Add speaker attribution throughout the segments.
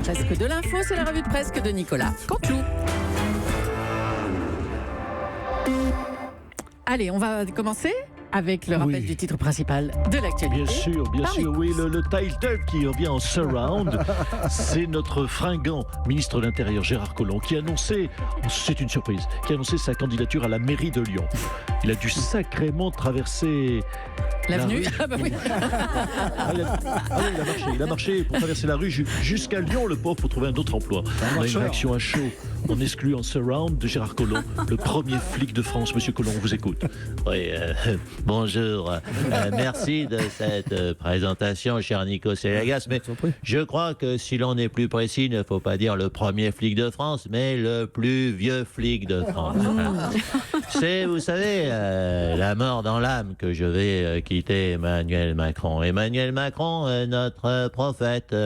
Speaker 1: Presque de l'info, c'est la revue de presque de Nicolas Canteloup. Allez, on va commencer avec le rappel du titre principal de l'actualité.
Speaker 2: Bien sûr, oui, le title qui revient en surround, c'est notre fringant ministre de l'Intérieur Gérard Collomb qui a annoncé, c'est une surprise, qui a annoncé sa candidature à la mairie de Lyon. Il a dû sacrément traverser
Speaker 1: l'avenue.
Speaker 2: Ah bah oui. Il a marché pour traverser la rue jusqu'à Lyon, le pauvre, pour trouver un autre emploi. On a une réaction à chaud. On exclut en surround de Gérard Collomb, le premier flic de France. Monsieur Collomb, on vous écoute.
Speaker 3: Oui, bonjour. Merci de cette présentation, cher Nico Selagas. Mais je crois que si l'on est plus précis, il ne faut pas dire le premier flic de France, mais le plus vieux flic de France. C'est, vous savez, la mort dans l'âme que je vais quitter Emmanuel Macron. Emmanuel Macron, notre prophète.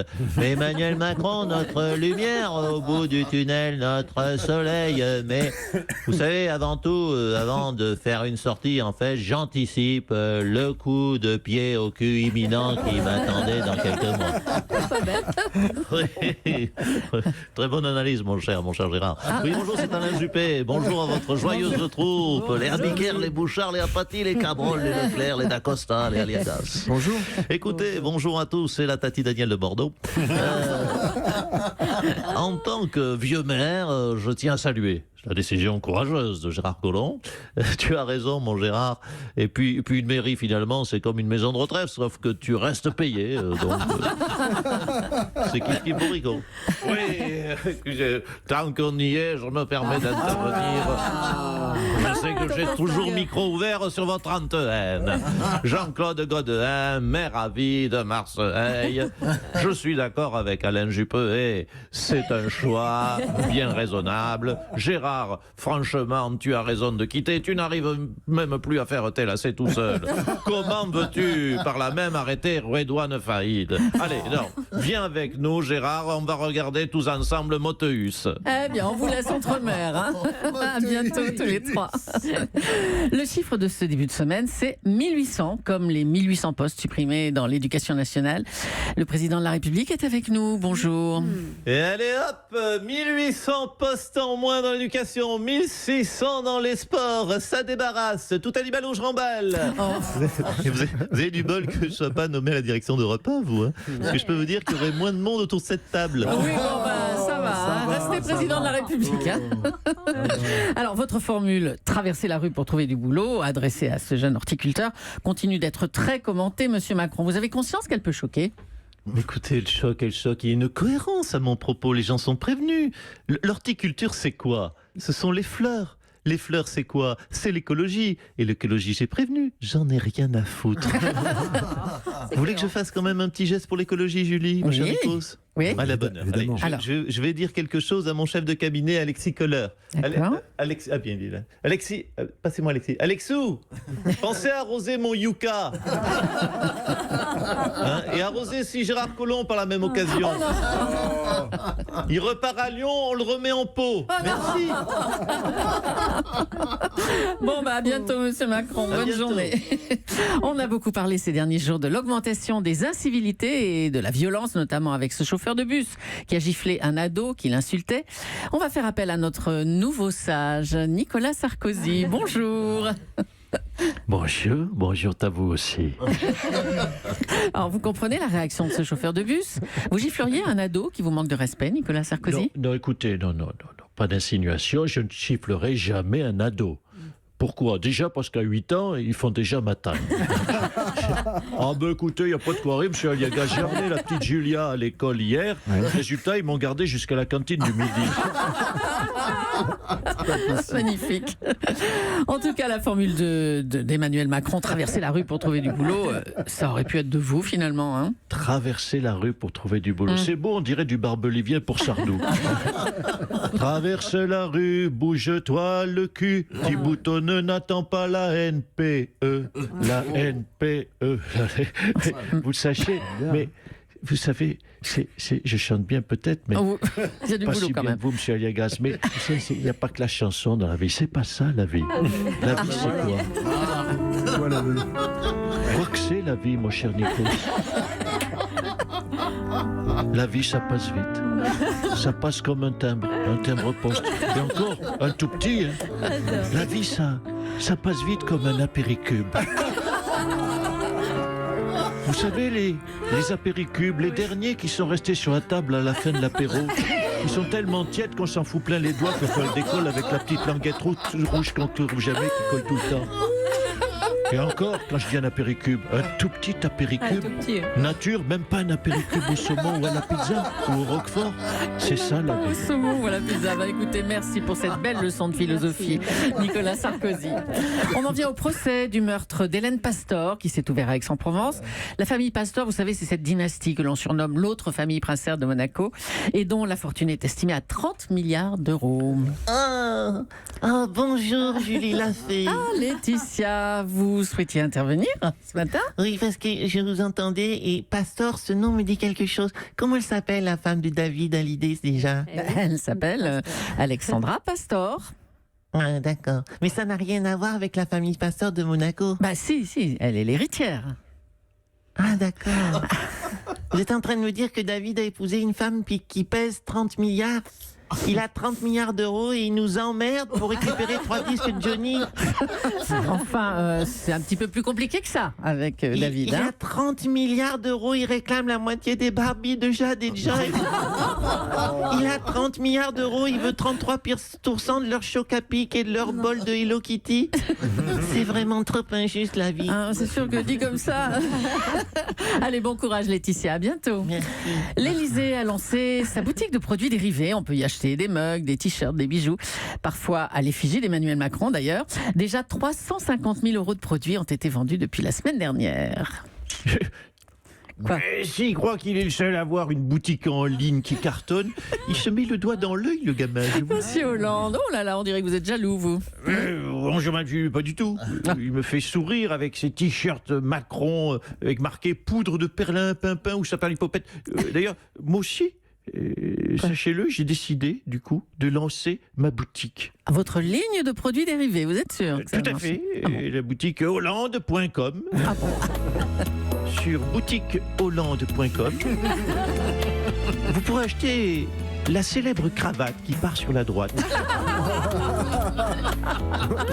Speaker 3: Emmanuel Macron, notre lumière au bout du tunnel, notre soleil. Mais vous savez, avant tout, avant de faire une sortie, en fait, j'anticipe le coup de pied au cul imminent qui m'attendait dans quelques mois. Oui. Très bonne analyse, mon cher Gérard. Oui, bonjour, c'est Alain Juppé. Bonjour à votre joyeuse troupe. Les Abiker, les Bouchard, les Apathy, les Cabrol, les Leclerc, les Dacosta, les Aliagas.
Speaker 2: Bonjour.
Speaker 3: Écoutez, bonjour à tous, c'est la Tati Daniel de Bordeaux. En tant que vieux maire, je tiens à saluer la décision courageuse de Gérard Collomb. Tu as raison, mon Gérard. Et puis une mairie, finalement, c'est comme une maison de retraite, sauf que tu restes payé. C'est qui bourricot. Oui, tant qu'on y est, je me permets d'intervenir. Je sais que j'ai toujours micro ouvert sur votre antenne. Jean-Claude Godin, maire à vie de Marseille. Je suis d'accord avec Alain Juppé. C'est un choix bien raisonnable. Gérard, franchement, tu as raison de quitter. Tu n'arrives même plus à faire tel assez tout seul. Comment veux-tu, par là même, arrêter Redouane Faïd? Allez, non, viens avec nous, Gérard. On va regarder tous ensemble Moteus.
Speaker 1: Eh bien, on vous laisse entre mères. Hein. À bientôt, tous les trois. Le chiffre de ce début de semaine, c'est 1800, comme les 1800 postes supprimés dans l'éducation nationale. Le président de la République est avec nous. Bonjour.
Speaker 3: Et allez hop, 1800 postes en moins dans l'éducation. 1600 dans les sports, ça débarrasse. Tout animal où je remballe. Vous avez du bol que je ne sois pas nommé à la direction d'Europe 1, vous. Parce que je peux vous dire qu'il y aurait moins de monde autour de cette table.
Speaker 1: Oui, ça va. Restez président de la République. Hein. Alors, votre formule « traverser la rue pour trouver du boulot » adressée à ce jeune horticulteur continue d'être très commentée, Monsieur Macron. Vous avez conscience qu'elle peut choquer ?
Speaker 3: Écoutez, le choc, il y a une cohérence à mon propos, les gens sont prévenus. L'horticulture, c'est quoi ? Ce sont les fleurs. Les fleurs, c'est quoi ? C'est l'écologie. Et l'écologie, j'ai prévenu, j'en ai rien à foutre. Vous voulez que je fasse quand même un petit geste pour l'écologie, Julie, mon cher Nikos ?
Speaker 1: Oui.
Speaker 3: À la bonne heure. Allez, je vais dire quelque chose à mon chef de cabinet, Alexis Kohler. Alexis, ah bien dit là. Alexis, passez-moi Alexis. Alexou, pensez à arroser mon yucca. Et arroser si Gérard Collomb par la même occasion. Il repart à Lyon, on le remet en pot. Merci.
Speaker 1: Bon, à bientôt, Monsieur Macron. Bonne journée. On a beaucoup parlé ces derniers jours de l'augmentation des incivilités et de la violence, notamment avec ce chauffeur de bus qui a giflé un ado qui l'insultait. On va faire appel à notre nouveau sage, Nicolas Sarkozy. Bonjour.
Speaker 2: Bonjour à vous aussi.
Speaker 1: Alors, vous comprenez la réaction de ce chauffeur de bus ? Vous gifleriez un ado qui vous manque de respect, Nicolas Sarkozy ?
Speaker 2: Non, écoutez, non, pas d'insinuation, je ne giflerai jamais un ado. Pourquoi ? Déjà parce qu'à 8 ans, ils font déjà ma taille. Écoutez, il n'y a pas de quoi rire, monsieur Aliaga. J'ai emmené la petite Julia à l'école hier. Résultat, ils m'ont gardé jusqu'à la cantine du midi.
Speaker 1: Magnifique. En tout cas, la formule d'Emmanuel Macron, traverser la rue pour trouver du boulot, ça aurait pu être de vous finalement. Hein.
Speaker 2: Traverser la rue pour trouver du boulot. C'est beau, on dirait du barbelivien pour Sardou. Traverse la rue, bouge-toi le cul, petit bouton n'attend pas la NPE. La NPE. Vous le sachez, mais vous savez, je chante bien peut-être, mais
Speaker 1: il y a du
Speaker 2: pas
Speaker 1: boulot
Speaker 2: si
Speaker 1: quand
Speaker 2: bien
Speaker 1: même.
Speaker 2: que vous, monsieur Aliagas. Mais il n'y a pas que la chanson dans la vie. C'est pas ça, la vie. La vie, c'est quoi ? Quoi, la vie ? Quoi que c'est, la vie, mon cher Nico ? La vie, ça passe vite. Ça passe comme un timbre-poste. Et encore, un tout petit. Hein. La vie, ça passe vite comme un apéricube. Vous savez, les apéricubes, les derniers qui sont restés sur la table à la fin de l'apéro, ils sont tellement tièdes qu'on s'en fout plein les doigts que quand ils décollent avec la petite languette rouge qu'on ne trouve jamais, qui colle tout le temps. Et encore, quand je dis un apéricube, un tout petit apéricube, nature, même pas un apéricube au saumon ou à la pizza ou au roquefort, c'est ça la vie.
Speaker 1: Au saumon ou à la pizza. Bah, écoutez, merci pour cette belle leçon de philosophie, Nicolas Sarkozy. On en vient au procès du meurtre d'Hélène Pastor, qui s'est ouvert à Aix-en-Provence. La famille Pastor, vous savez, c'est cette dynastie que l'on surnomme l'autre famille princière de Monaco, et dont la fortune est estimée à 30 milliards d'euros.
Speaker 4: Oh, bonjour Julie Lafay.
Speaker 1: Ah, Laetitia, vous souhaitiez intervenir ce matin?
Speaker 4: Oui, parce que je vous entendais et Pastor, ce nom me dit quelque chose. Comment elle s'appelle, la femme de David Hallyday déjà?
Speaker 1: Elle s'appelle Alexandra Pastor.
Speaker 4: Ah, d'accord. Mais ça n'a rien à voir avec la famille Pastor de Monaco.
Speaker 1: Bah si, elle est l'héritière.
Speaker 4: Ah, d'accord. Vous êtes en train de me dire que David a épousé une femme qui pèse 30 milliards? Il a 30 milliards d'euros et il nous emmerde pour récupérer 3 disques de Johnny.
Speaker 1: Enfin, c'est un petit peu plus compliqué que ça avec David.
Speaker 4: Il a 30 milliards d'euros, il réclame la moitié des Barbie de Jade et de Joy. Il a 30 milliards d'euros, il veut 33% de leur choc à pic et de leur bol de Hello Kitty. C'est vraiment trop injuste la vie.
Speaker 1: Ah, c'est sûr que dit comme ça. Allez, bon courage Laetitia, à bientôt.
Speaker 4: Merci.
Speaker 1: L'Élysée a lancé sa boutique de produits dérivés. On peut y acheter des mugs, des t-shirts, des bijoux, parfois à l'effigie d'Emmanuel Macron d'ailleurs. Déjà 350 000 euros de produits ont été vendus depuis la semaine dernière. Quoi?
Speaker 2: S'il croit qu'il est le seul à avoir une boutique en ligne qui cartonne, il se met le doigt dans l'œil, le gamin.
Speaker 1: Monsieur Hollande, oh là là, on dirait que vous êtes jaloux, vous.
Speaker 2: Je m'adule pas du tout. Il me fait sourire avec ses t-shirts Macron avec marqué poudre de perlimpinpin ou sapin-lipopette. D'ailleurs, moi aussi, sachez-le, j'ai décidé, du coup, de lancer ma boutique.
Speaker 1: Votre ligne de produits dérivés, vous êtes sûr que ça
Speaker 2: Tout à
Speaker 1: marche?
Speaker 2: fait.
Speaker 1: Ah bon.
Speaker 2: La boutique hollande.com.
Speaker 1: Ah bon.
Speaker 2: Sur boutiquehollande.com, vous pourrez acheter la célèbre cravate qui part sur la droite.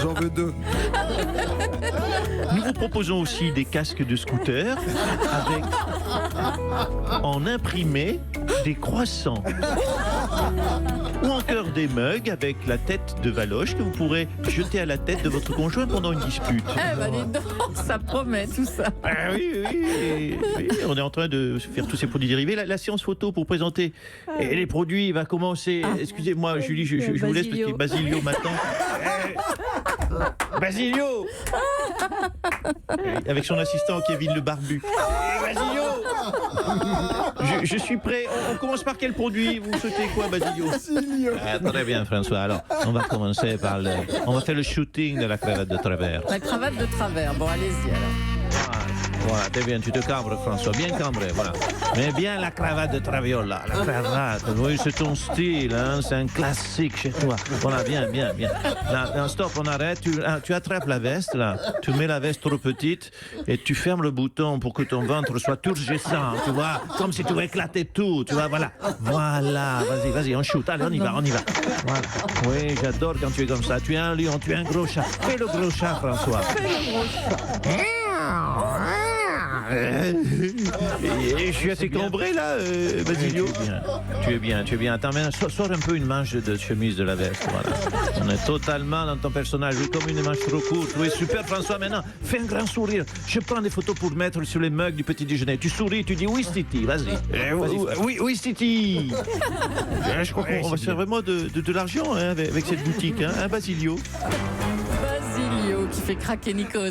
Speaker 5: J'en veux 2.
Speaker 2: Nous vous proposons aussi des casques de scooter avec en imprimé des croissants. Ou encore des mugs avec la tête de Valoche que vous pourrez jeter à la tête de votre conjoint pendant une dispute.
Speaker 1: Eh ben dis donc, ça promet tout ça.
Speaker 2: Ah oui, on est en train de faire tous ces produits dérivés. La séance photo pour présenter les produits va commencer. Excusez-moi, Julie, je vous laisse parce que Basilio m'attend. Basilio avec son assistant Kevin le Barbu. Basilio je suis prêt. On commence par quel produit? Vous souhaitez quoi, Basilio?
Speaker 3: Très bien, François. Alors, on va commencer par on va faire le shooting de la cravate de travers.
Speaker 1: La cravate de travers, bon allez-y alors.
Speaker 3: Voilà, t'es bien, tu te cambres, François, bien cambré, voilà. Mais bien la cravate de Traviola, la cravate, oui, c'est ton style, hein, c'est un classique chez toi. Voilà, bien. Là, stop, on arrête, tu attrapes la veste, là, tu mets la veste trop petite et tu fermes le bouton pour que ton ventre soit turgescent, tu vois, comme si tu veux éclater tout, tu vois, voilà. Voilà, vas-y, on shoot, allez, on y va. Voilà. Oui, j'adore quand tu es comme ça, tu es un lion, tu es un gros chat. Fais le gros chat, François.
Speaker 2: Et je suis assez cambré là, Basilio.
Speaker 3: Tu es bien. Attends, maintenant, sors un peu une manche de chemise de la veste. Voilà. On est totalement dans ton personnage. Oui, comme une manche trop courte. Oui, super, François. Maintenant, fais un grand sourire. Je prends des photos pour mettre sur les mugs du petit déjeuner. Tu souris, tu dis oui, Stiti. Vas-y.
Speaker 2: Oui, Stiti. Je crois qu'on va se faire vraiment de l'argent hein, avec cette boutique, hein, Basilio.
Speaker 1: Basilio qui fait craquer Nikos.